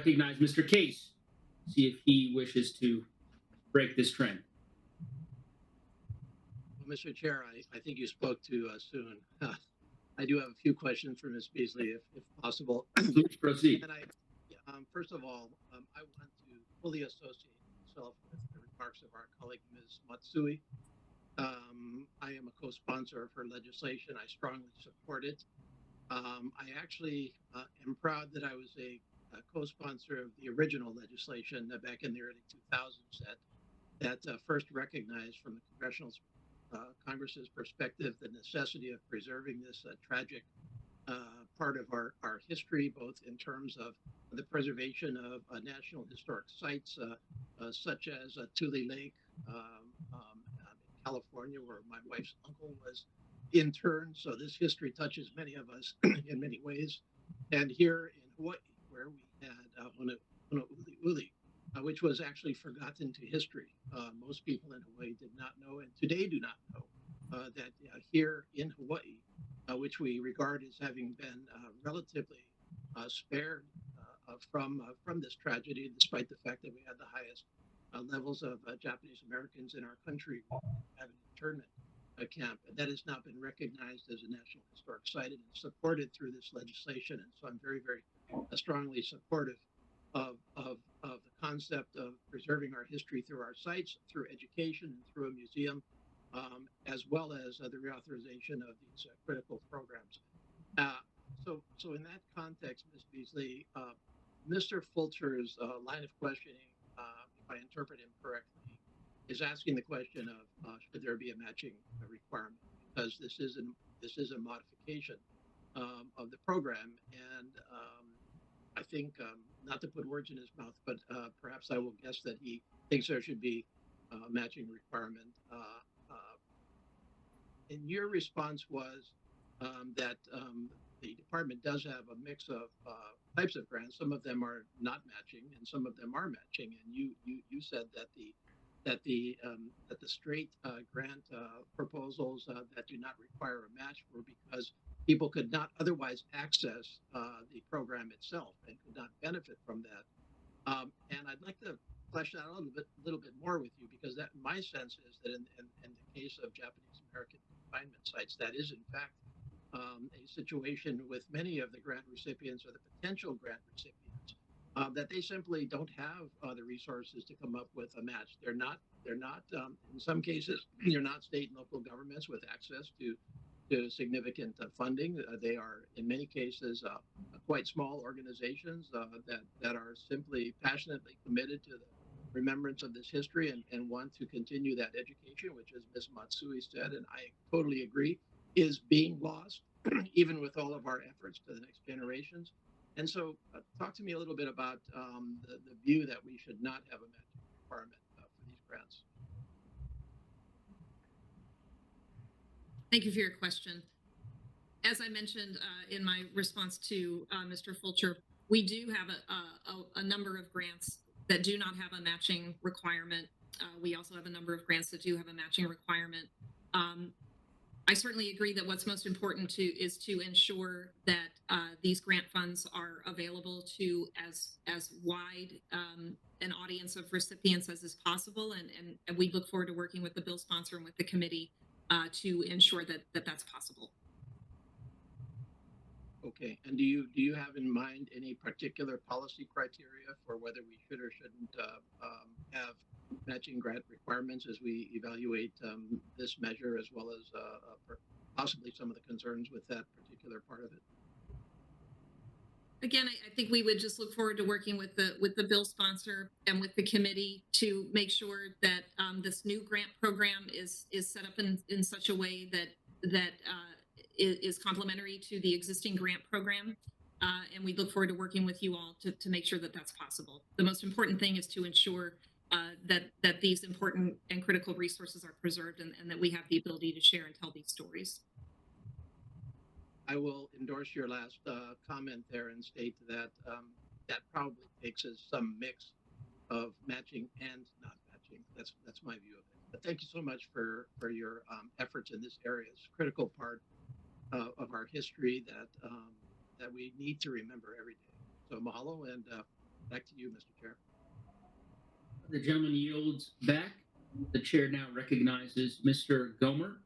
recognize Mr. Case, see if he wishes to break this trend. Well, Mr. Chair, I think you spoke too soon. I do have a few questions for Ms. Beasley, if possible. Please proceed. And first of all, I want to fully associate myself with the remarks of our colleague, Ms. Matsui. I am a co-sponsor of her legislation. I strongly support it. I actually am proud that I was a co-sponsor of the original legislation back in the early 2000s that first recognized from the Congress's perspective the necessity of preserving this tragic part of our history, both in terms of the preservation of national historic sites such as Tule Lake in California, where my wife's uncle was interned. So this history touches many of us in many ways. And here in Hawaii, where we had Honouliuli, which was actually forgotten to history. Most people in Hawaii did not know, and today do not know, that here in Hawaii, which we regard as having been relatively spared from this tragedy, despite the fact that we had the highest levels of Japanese Americans in our country having an internment camp. And that has now been recognized as a National Historic Site and supported through this legislation. And so I'm very, very strongly supportive of the concept of preserving our history through our sites, through education, and through a museum, as well as the reauthorization of these critical programs. So in that context, Ms. Beasley, Mr. Fulcher's line of questioning, if I interpret him correctly, is asking the question of should there be a matching requirement, because this is a modification of the program, and I think, not to put words in his mouth, but perhaps I will guess that he thinks there should be a matching requirement. And your response was that the department does have a mix of types of grants. Some of them are not matching, and some of them are matching. And you said that the straight grant proposals that do not require a match were because people could not otherwise access the program itself and could not benefit from that. And I'd like to flesh that out a little bit more with you, because that my sense is that in the case of Japanese American confinement sites, that is in fact a situation with many of the grant recipients or the potential grant recipients that they simply don't have the resources to come up with a match. They're not in some cases, they're not state and local governments with access to significant funding. They are, in many cases, quite small organizations that are simply passionately committed to the remembrance of this history and want to continue that education, which, as Ms. Matsui said, and I totally agree, is being lost, even with all of our efforts to the next generations. And so talk to me a little bit about the view that we should not have a matching requirement for these grants. Thank you for your question. As I mentioned in my response to Mr. Fulcher, we do have a number of grants that do not have a matching requirement. We also have a number of grants that do have a matching requirement. I certainly agree that what's most important is to ensure that these grant funds are available to as wide an audience of recipients as is possible, and we look forward to working with the bill sponsor and with the committee to ensure that that's possible. Okay, and do you have in mind any particular policy criteria for whether we should or shouldn't have matching grant requirements as we evaluate this measure, as well as possibly some of the concerns with that particular part of it? Again, I think we would just look forward to working with the bill sponsor and with the committee to make sure that this new grant program is set up in such a way that is complementary to the existing grant program. And we look forward to working with you all to make sure that that's possible. The most important thing is to ensure that these important and critical resources are preserved and that we have the ability to share and tell these stories. I will endorse your last comment there and state that that probably takes us some mix of matching and not matching. That's my view of it. But thank you so much for your efforts in this area. It's a critical part of our history that we need to remember every day. So mahalo, and Back to you, Mr. Chair. The gentleman yields back. The chair now recognizes Mr. Gomer.